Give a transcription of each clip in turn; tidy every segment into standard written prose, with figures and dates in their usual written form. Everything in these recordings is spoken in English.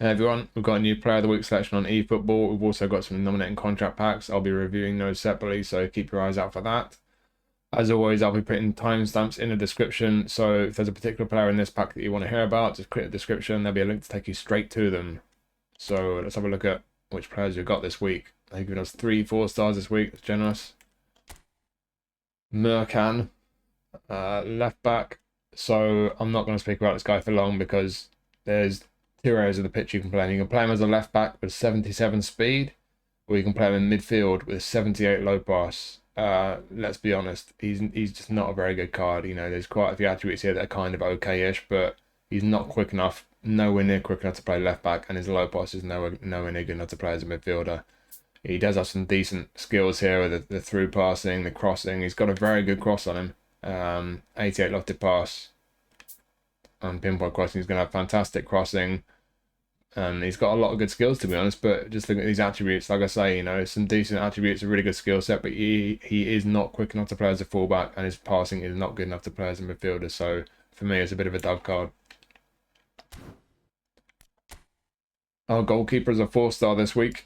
Hey everyone, we've got a new Player of the Week selection on eFootball. We've also got some nominating contract packs. I'll be reviewing those separately, so keep your eyes out for that. As always, I'll be putting timestamps in the description, so if there's a particular player in this pack that you want to hear about, just click the description. There'll be a link to take you straight to them. So let's have a look at which players we've got this week. They've given us 3 4-stars this week. That's generous. Mercan, left back. So I'm not going to speak about this guy for long because there's 2 areas of the pitch you can play him. You can play him as a left back with 77 speed, or you can play him in midfield with 78 low pass. Let's be honest, he's just not a very good card. You know, there's quite a few attributes here that are kind of okay-ish, but he's not quick enough, nowhere near quick enough to play left back, and his low pass is nowhere near good enough to play as a midfielder. He does have some decent skills here with the through passing, the crossing. He's got a very good cross on him. 88 lofted pass. And pinpoint crossing, he's going to have fantastic crossing, and he's got a lot of good skills, to be honest. But just looking at these attributes, like I say, you know, some decent attributes, a really good skill set, but he is not quick enough to play as a fullback, and his passing is not good enough to play as a midfielder. So for me, it's a bit of a dove card. Our goalkeeper is a 4-star this week.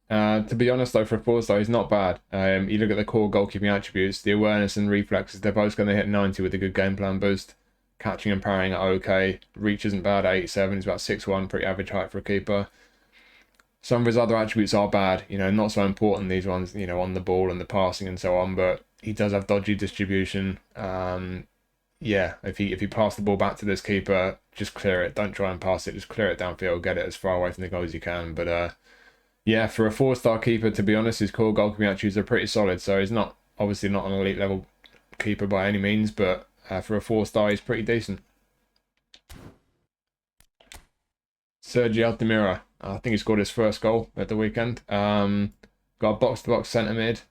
To be honest, though, for a 4-star, he's not bad. You look at the core goalkeeping attributes, the awareness and reflexes, they're both going to hit 90 with a good game plan boost. Catching and parrying are okay. Reach isn't bad, 87. He's about 6'1", pretty average height for a keeper. Some of his other attributes are bad, you know, not so important, these ones, you know, on the ball and the passing and so on, but he does have dodgy distribution. Yeah, if he pass the ball back to this keeper, just clear it. Don't try and pass it, just clear it downfield, get it as far away from the goal as you can. But yeah, for a 4-star keeper, to be honest, his core goalkeeping attributes are pretty solid. So he's not, obviously not an elite level keeper by any means, but for a 4-star, he's pretty decent. Sergi Altimira, I think he scored his first goal at the weekend. Got a box-to-box centre mid.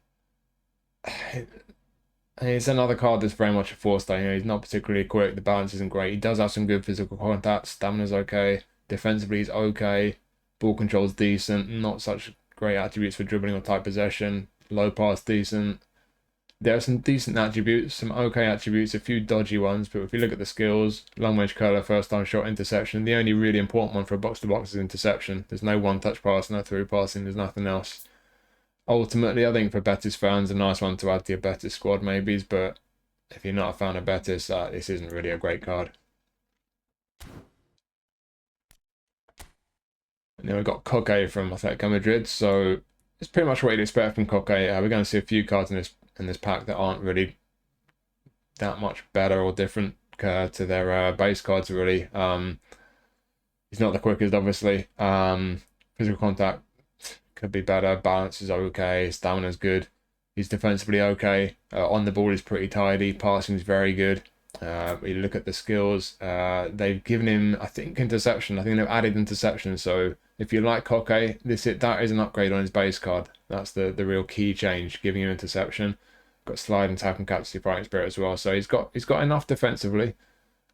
It's another card that's very much a 4-star. You know, he's not particularly quick. The balance isn't great. He does have some good physical contact. Stamina's okay. Defensively, he's okay. Ball control's decent. Not such great attributes for dribbling or tight possession. Low pass, decent. There are some decent attributes, some okay attributes, a few dodgy ones, but if you look at the skills, long range curler, first time shot, interception, the only really important one for a box-to-box is interception. There's no one-touch pass, no through passing, there's nothing else. Ultimately, I think for Betis fans, a nice one to add to your Betis squad maybe, but if you're not a fan of Betis, this isn't really a great card. And then we've got Koke from Atletico Madrid, so it's pretty much what you'd expect from Koke. We're going to see a few cards in this pack that aren't really that much better or different to their base cards, really. He's not the quickest, obviously. Physical contact could be better. Balance is okay. Stamina's good. He's defensively okay. On the ball, he's pretty tidy. Passing is very good. You look at the skills. They've given him, I think, interception. I think they've added interception. So if you like Koke, that is an upgrade on his base card. That's the real key change, giving him interception. Got slide and tap and capacity, fighting spirit as well. So he's got enough defensively,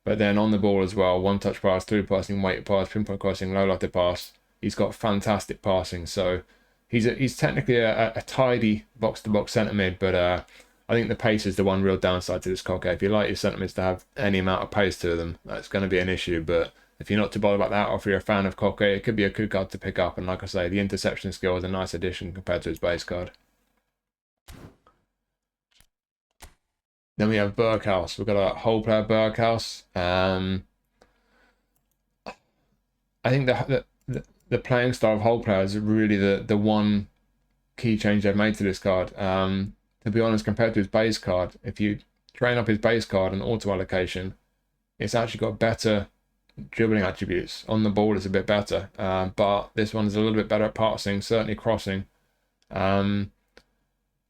but then on the ball as well. One touch pass, through passing, weighted pass, pinpoint crossing, low lofted pass. He's got fantastic passing. So he's technically a tidy box to box centre mid, but I think the pace is the one real downside to this Koke. If you like your centre mids to have any amount of pace to them, that's going to be an issue. But if you're not too bothered about that, or if you're a fan of Koke, it could be a good card to pick up. And like I say, the interception skill is a nice addition compared to his base card. Then we have Berghuis. We've got a whole player Berghuis. I think the playing style of whole player is really the one key change they've made to this card. To be honest, compared to his base card, if you train up his base card and auto allocation, it's actually got better dribbling attributes. On the ball, it's a bit better, but this one's a little bit better at passing, certainly crossing.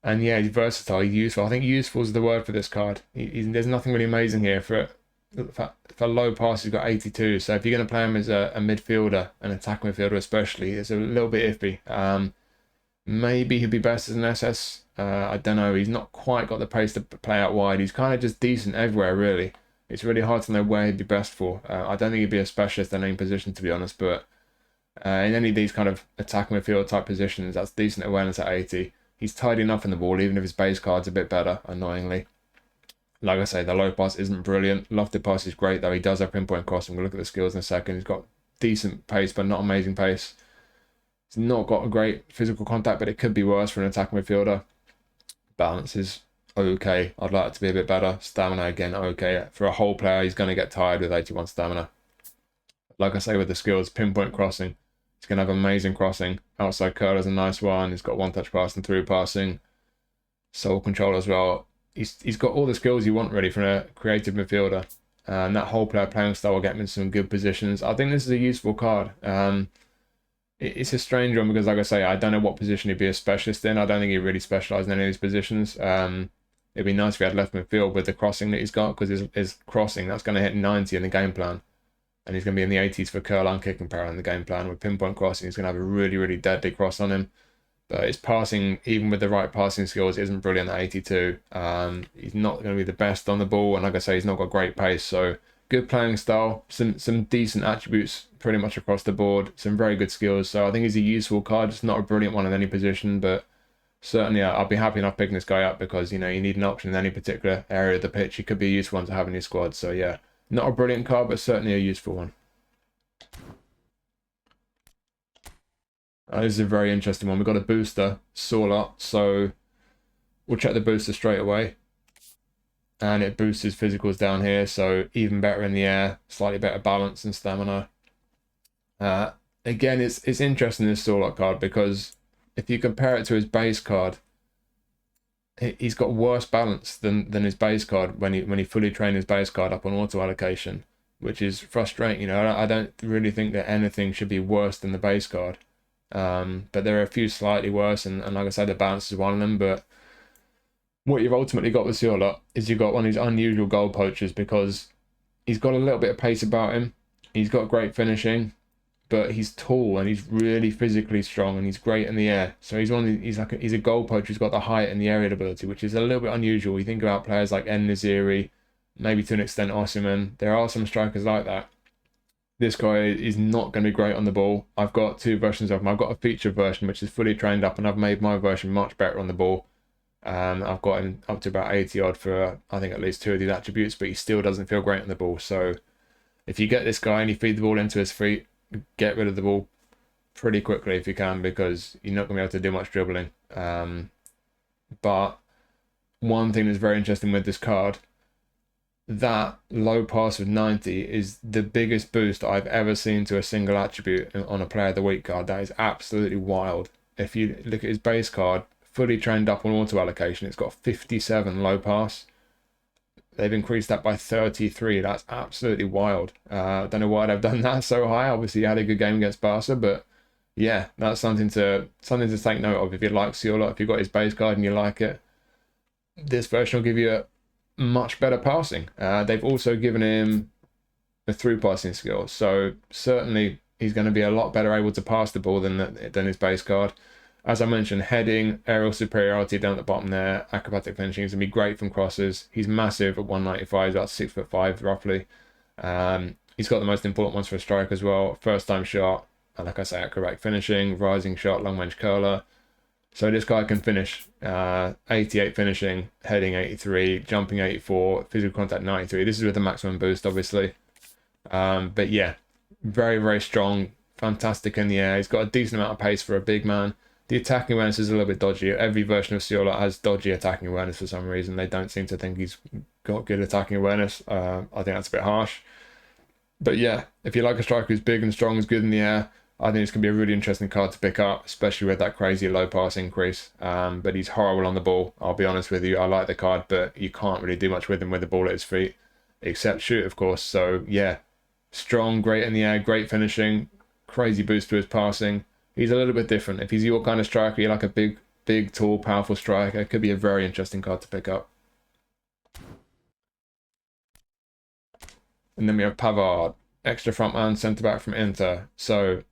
And yeah, he's versatile, he's useful. I think useful is the word for this card. There's nothing really amazing here. For low pass, he's got 82. So if you're going to play him as a midfielder, an attack midfielder especially, it's a little bit iffy. Maybe he'd be best as an SS. I don't know. He's not quite got the pace to play out wide. He's kind of just decent everywhere, really. It's really hard to know where he'd be best for. I don't think he'd be a specialist in any position, to be honest. But in any of these kind of attack midfield type positions, that's decent awareness at 80. He's tidy enough in the ball, even if his base card's a bit better, annoyingly. Like I say, the low pass isn't brilliant. Lofted pass is great, though. He does have pinpoint crossing. We'll look at the skills in a second. He's got decent pace, but not amazing pace. He's not got a great physical contact, but it could be worse for an attacking midfielder. Balance is okay. I'd like it to be a bit better. Stamina, again, okay. For a whole player, he's going to get tired with 81 stamina. Like I say, with the skills, pinpoint crossing. He's going to have amazing crossing. Outside curler's a nice one. He's got one-touch passing, through passing. Soul control as well. He's got all the skills you want, really, from a creative midfielder. And that whole player playing style will get him in some good positions. I think this is a useful card. It's a strange one because, like I say, I don't know what position he'd be a specialist in. I don't think he really specialises in any of these positions. It'd be nice if he had left midfield with the crossing that he's got, because his crossing, that's going to hit 90 in the game plan. And he's going to be in the 80s for curl and kicking power in the game plan. With pinpoint crossing, he's going to have a really, really deadly cross on him. But his passing, even with the right passing skills, isn't brilliant at 82. He's not going to be the best on the ball. And like I say, he's not got great pace. So good playing style, some decent attributes pretty much across the board, some very good skills. So I think he's a useful card. It's not a brilliant one in any position, but certainly I'll be happy enough picking this guy up because, you know, you need an option in any particular area of the pitch. He could be a useful one to have in your squad. So yeah, not a brilliant card, but certainly a useful one. This is a very interesting one. We've got a booster, Sørloth. So we'll check the booster straight away. And it boosts his physicals down here. So even better in the air, slightly better balance and stamina. Again, it's interesting, this Sørloth card, because if you compare it to his base card, he's got worse balance than his base card when he fully trained his base card up on auto allocation, which is frustrating. You know, I don't really think that anything should be worse than the base card. But there are a few slightly worse, and like I said, the balance is one of them. But what you've ultimately got with Sørloth is you've got one of these unusual goal poachers, because he's got a little bit of pace about him. He's got great finishing, but he's tall and he's really physically strong and he's great in the air. So he's a goal poacher who's got the height and the aerial ability, which is a little bit unusual. You think about players like En-Nesyri, maybe to an extent Osimhen. There are some strikers like that. This guy is not going to be great on the ball. I've got two versions of him. I've got a feature version which is fully trained up, and I've made my version much better on the ball. I've got him up to about 80 odd for I think at least two of these attributes, but he still doesn't feel great on the ball. So if you get this guy and you feed the ball into his feet, get rid of the ball pretty quickly if you can, because you're not going to be able to do much dribbling. But one thing that's very interesting with this card, that low pass of 90 is the biggest boost I've ever seen to a single attribute on a player of the week card. That is absolutely wild. If you look at his base card, fully trained up on auto allocation, it's got 57 low pass. They've increased that by 33. That's absolutely wild. I don't know why they've done that so high. Obviously, he had a good game against Barca, but yeah, that's something to take note of. If you like Sørloth, if you've got his base card and you like it, this version will give you a much better passing. They've also given him a through passing skill, so certainly he's going to be a lot better able to pass the ball than his base card. As I mentioned, heading, aerial superiority down at the bottom there, acrobatic finishing is going to be great from crosses. He's massive at 195, he's about 6'5" roughly. He's got the most important ones for a strike as well. First time shot, and like I say, acrobatic finishing, rising shot, long range curler. So this guy can finish 88 finishing, heading 83, jumping 84, physical contact 93. This is with the maximum boost, obviously. But yeah, very, very strong, fantastic in the air. He's got a decent amount of pace for a big man. The attacking awareness is a little bit dodgy. Every version of Sørloth has dodgy attacking awareness for some reason. They don't seem to think he's got good attacking awareness. I think that's a bit harsh. But yeah, if you like a striker who's big and strong, is good in the air, I think it's going to be a really interesting card to pick up, especially with that crazy low pass increase. But he's horrible on the ball, I'll be honest with you. I like the card, but you can't really do much with him with the ball at his feet, except shoot, of course. So yeah, strong, great in the air, great finishing, crazy boost to his passing. He's a little bit different. If he's your kind of striker, you like a big, tall, powerful striker, it could be a very interesting card to pick up. And then we have Pavard, extra front man, centre back from Inter. So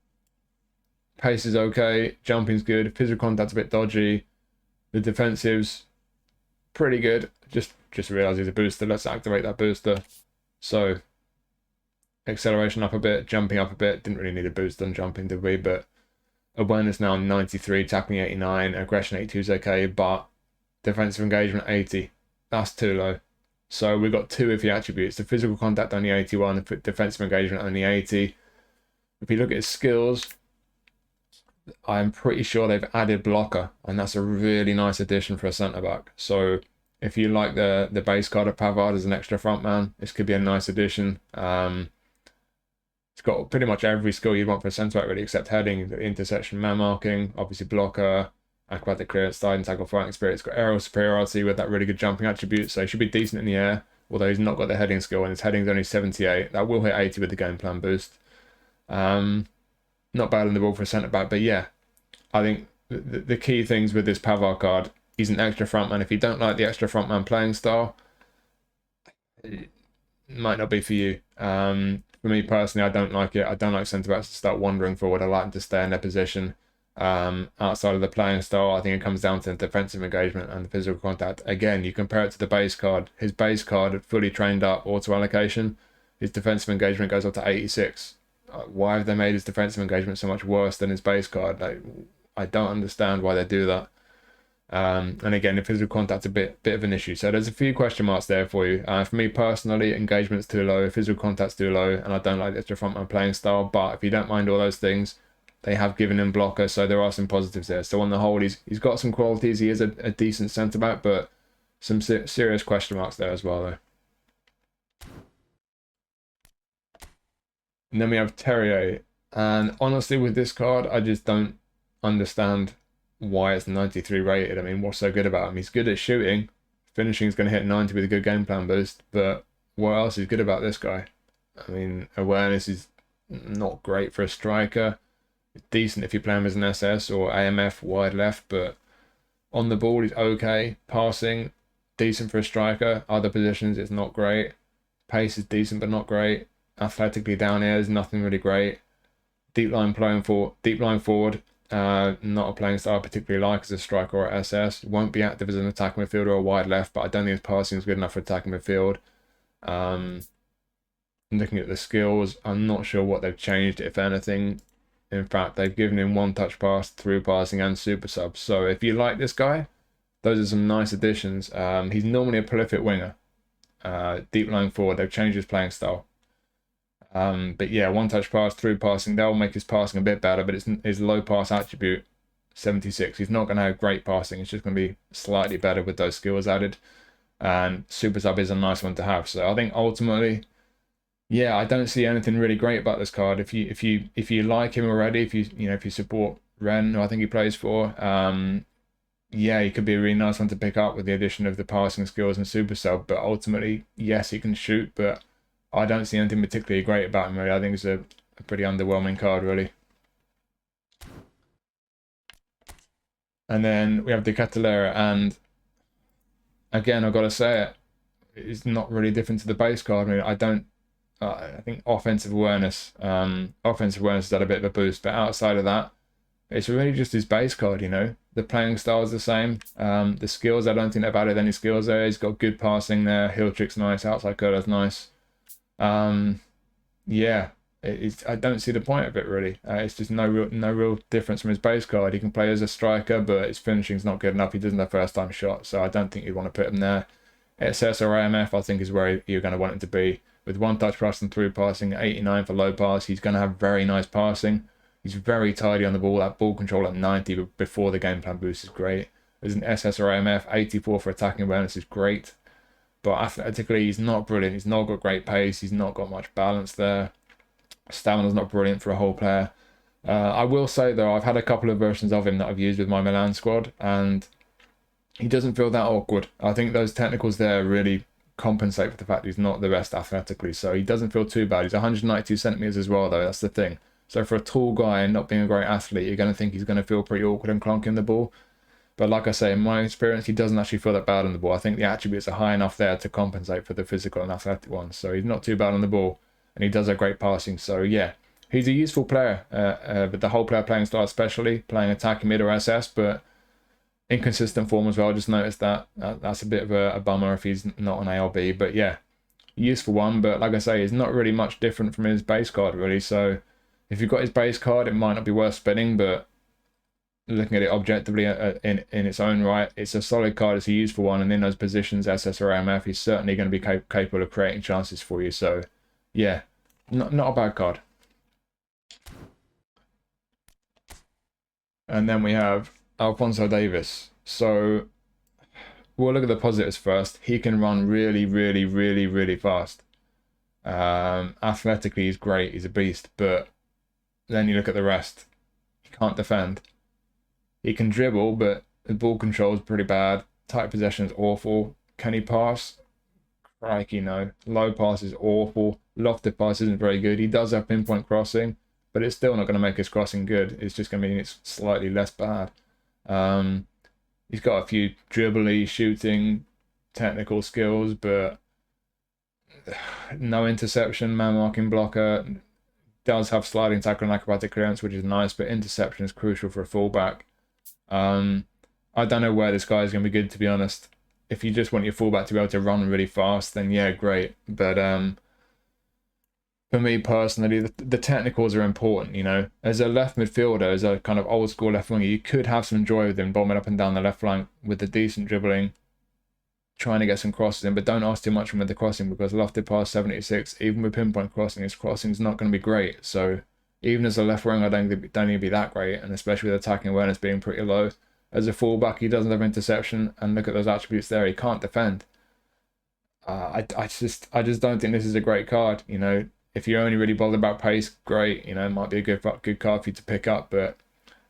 pace is okay, jumping's good, physical contact's a bit dodgy, the defensive's pretty good. Just realised he's a booster. Let's activate that booster. So acceleration up a bit, jumping up a bit. Didn't really need a boost on jumping, did we? But awareness now 93, tackling 89, aggression 82 is okay, but defensive engagement 80. That's too low. So we've got two of the attributes. The physical contact only 81, the defensive engagement only 80. If you look at his skills, I'm pretty sure they've added blocker, and that's a really nice addition for a centre-back. So if you like the base card of Pavard as an extra front man, this could be a nice addition. It's got pretty much every skill you'd want for a centre-back, really, except heading, intersection, man marking, obviously blocker, acrobatic clearance, sliding tackle, fighting spirit. It's got aerial superiority with that really good jumping attribute, so he should be decent in the air, although he's not got the heading skill, and his heading's only 78. That will hit 80 with the game plan boost. Not bad on the ball for a centre-back, but yeah, I think the key things with this Pavard card, he's an extra frontman. If you don't like the extra frontman playing style, it might not be for you. For me personally, I don't like it. I don't like centre-backs to start wandering forward. I like them to stay in their position. Outside of the playing style, I think it comes down to defensive engagement and the physical contact. Again, you compare it to the base card. His base card, fully trained up, auto allocation, his defensive engagement goes up to 86. Why have they made his defensive engagement so much worse than his base card? Like, I don't understand why they do that. And again, the physical contact's a bit of an issue. So there's a few question marks there for you. For me personally, engagement's too low, physical contact's too low, and I don't like the extra frontman playing style. But if you don't mind all those things, they have given him blocker, so there are some positives there. So on the whole, he's got some qualities. He is a decent centre back, but some serious question marks there as well, though. And then we have Terrier. And honestly, with this card, I just don't understand why it's 93 rated. I mean, what's so good about him? He's good at shooting. Finishing is going to hit 90 with a good game plan boost. But what else is good about this guy? I mean, awareness is not great for a striker. It's decent if you play him as an SS or AMF wide left, but on the ball, he's okay. Passing, decent for a striker. Other positions, it's not great. Pace is decent, but not great. Athletically down here is nothing really great. Deep line forward, not a playing style I particularly like as a striker or SS. Won't be active as an attacking midfielder or a wide left, but I don't think his passing is good enough for attacking midfield. Looking at the skills, I'm not sure what they've changed, if anything. In fact, they've given him one touch pass, through passing, and super sub. So if you like this guy, those are some nice additions. He's normally a prolific winger. Deep line forward, they've changed his playing style. But yeah, one touch pass, through passing, that will make his passing a bit better, but it's his low pass attribute, 76. He's not going to have great passing. It's just going to be slightly better with those skills added. And super sub is a nice one to have. So I think ultimately, yeah, I don't see anything really great about this card. If you like him already, if you support Ren, who I think he plays for, yeah, he could be a really nice one to pick up with the addition of the passing skills and super sub. But ultimately, yes, he can shoot, but I don't see anything particularly great about him, really. I think it's a pretty underwhelming card, really. And then we have the Ketelaere, and again, I've got to say it, it's not really different to the base card. I mean, I think offensive awareness has had a bit of a boost, but outside of that, it's really just his base card, you know. The playing style is the same. The skills, I don't think they've added any skills there. He's got good passing there. Heel trick's nice. Outside curler's nice. Yeah, I don't see the point of it, really. It's just no real difference from his base card. He can play as a striker, but his finishing's not good enough. He doesn't have first time shot, so I don't think you'd want to put him there. SS or AMF, I think, is where you're going to want him to be. With one touch pass and through passing, 89 for low pass. He's going to have very nice passing. He's very tidy on the ball. That ball control at 90 before the game plan boost is great. As an SS or AMF, 84 for attacking awareness is great. But athletically, he's not brilliant. He's not got great pace. He's not got much balance there. Stamina's not brilliant for a whole player. I will say, though, I've had a couple of versions of him that I've used with my Milan squad, and he doesn't feel that awkward. I think those technicals there really compensate for the fact he's not the best athletically, so he doesn't feel too bad. He's 192 centimeters as well, though. That's the thing. So for a tall guy and not being a great athlete, you're going to think he's going to feel pretty awkward and clunky in the ball. But like I say, in my experience, he doesn't actually feel that bad on the ball. I think the attributes are high enough there to compensate for the physical and athletic ones. So he's not too bad on the ball, and he does have great passing. So yeah, he's a useful player, but the whole player playing style, especially playing attacking mid or SS, but inconsistent form as well. I just noticed that's a bit of a bummer if he's not on ALB. But yeah, useful one. But like I say, it's not really much different from his base card, really. So if you've got his base card, it might not be worth spinning, but looking at it objectively in its own right, it's a solid card. It's a useful one, and in those positions, SS or AMF, he's certainly going to be capable of creating chances for you. So yeah, not a bad card. And then we have Alphonso Davies. So we'll look at the positives first. He can run really, really, really, really fast. Athletically, he's great. He's a beast. But then you look at the rest. He can't defend. He can dribble, but the ball control is pretty bad. Tight possession is awful. Can he pass? Crikey, no. Low pass is awful. Lofted pass isn't very good. He does have pinpoint crossing, but it's still not going to make his crossing good. It's just going to mean it's slightly less bad. He's got a few dribbly, shooting, technical skills, but no interception, man marking blocker. Does have sliding tackle and acrobatic clearance, which is nice, but interception is crucial for a fullback. I don't know where this guy is going to be good, to be honest. If you just want your fullback to be able to run really fast, then yeah, great. But for me personally, the technicals are important, you know. As a left midfielder, as a kind of old school left winger, you could have some joy with him bombing up and down the left flank with the decent dribbling, trying to get some crosses in, but don't ask too much from with the crossing, because lofted past 76, even with pinpoint crossing, his crossing's not going to be great. So even as a left winger, I don't need to be that great, and especially with attacking awareness being pretty low. As a fullback, he doesn't have interception, and look at those attributes there. He can't defend. I just don't think this is a great card. You know, if you're only really bothered about pace, great. You know, it might be a good card for you to pick up. But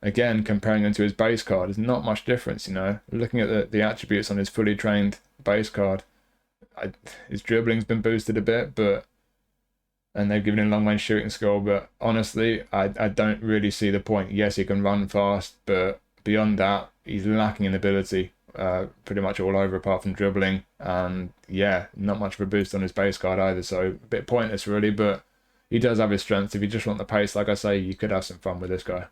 again, comparing him to his base card, there's not much difference. You know, looking at the attributes on his fully trained base card, his dribbling's been boosted a bit, and they've given him long range shooting skill. But honestly, I don't really see the point. Yes, he can run fast, but beyond that, he's lacking in ability pretty much all over apart from dribbling. And yeah, not much of a boost on his base card either. So a bit pointless really, but he does have his strengths. If you just want the pace, like I say, you could have some fun with this guy.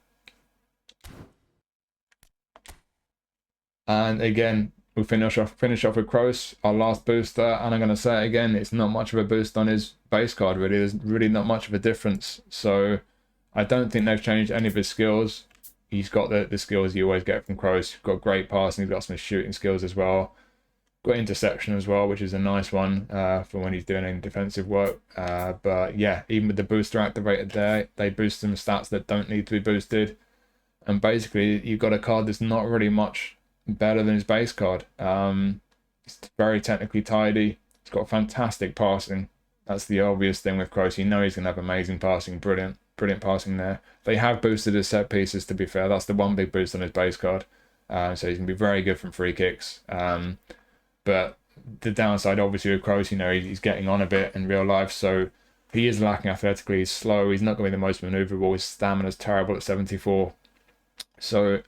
And again, we finish off with Kroos, our last booster. And I'm going to say it again, it's not much of a boost on his base card really. There's really not much of a difference. So I don't think they've changed any of his skills. He's got the skills you always get from Kroos. He's got great passing. He's got some shooting skills as well. Got interception as well, which is a nice one for when he's doing any defensive work. But yeah, even with the booster activated there, they boost some stats that don't need to be boosted. And basically, you've got a card that's not really much better than his base card. It's very technically tidy. It's got fantastic passing. That's the obvious thing with Kroos. You know he's going to have amazing passing. Brilliant passing there. They have boosted his set pieces, to be fair. That's the one big boost on his base card. So he's going to be very good from free kicks. But the downside, obviously, with Kroos, you know, he's getting on a bit in real life. So he is lacking athletically. He's slow. He's not going to be the most maneuverable. His stamina's terrible at 74. So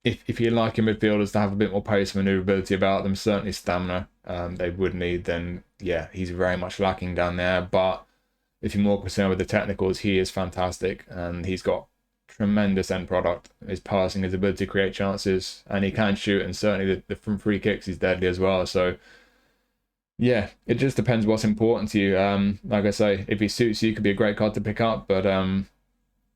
if you like your midfielders to have a bit more pace and maneuverability about them, certainly stamina they would need, then yeah, he's very much lacking down there. But if you're more concerned with the technicals, he is fantastic, and he's got tremendous end product. His passing, his ability to create chances, and he can shoot, and certainly from free kicks he's deadly as well. So yeah, it just depends what's important to you. Like I say, if he suits you, he could be a great card to pick up, but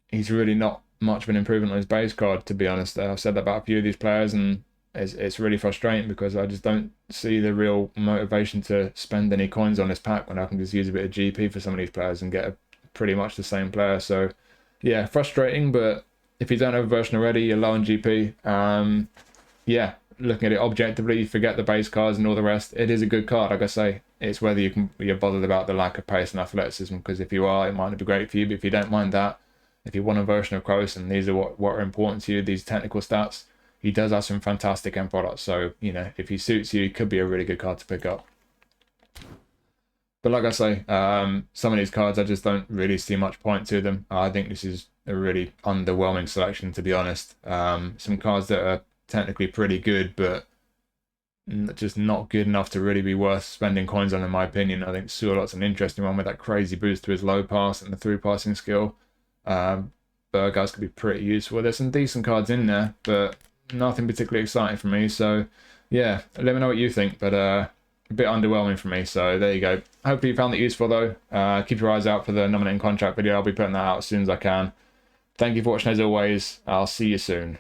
he's really not much of an improvement on his base card, to be honest. I've said that about a few of these players, and it's really frustrating because I just don't see the real motivation to spend any coins on this pack when I can just use a bit of GP for some of these players and get pretty much the same player. So yeah, frustrating, but if you don't have a version already, you're low on GP. Yeah, looking at it objectively, forget the base cards and all the rest. It is a good card, like I say. It's whether you're bothered about the lack of pace and athleticism, because if you are, it might not be great for you. But if you don't mind that, if you want a version of Kroos and these are what are important to you, these technical stats, he does have some fantastic end products. So, you know, if he suits you, it could be a really good card to pick up. But like I say, some of these cards, I just don't really see much point to them. I think this is a really underwhelming selection, to be honest. Some cards that are technically pretty good, but just not good enough to really be worth spending coins on, in my opinion. I think Sørloth's an interesting one with that crazy boost to his low pass and the through passing skill. Berghuis could be pretty useful. There's some decent cards in there, but nothing particularly exciting for me. So yeah, let me know what you think, but a bit underwhelming for me. So there you go. Hopefully you found it useful though. Keep your eyes out for the nominating contract video. I'll be putting that out as soon as I can. Thank you for watching as always. I'll see you soon.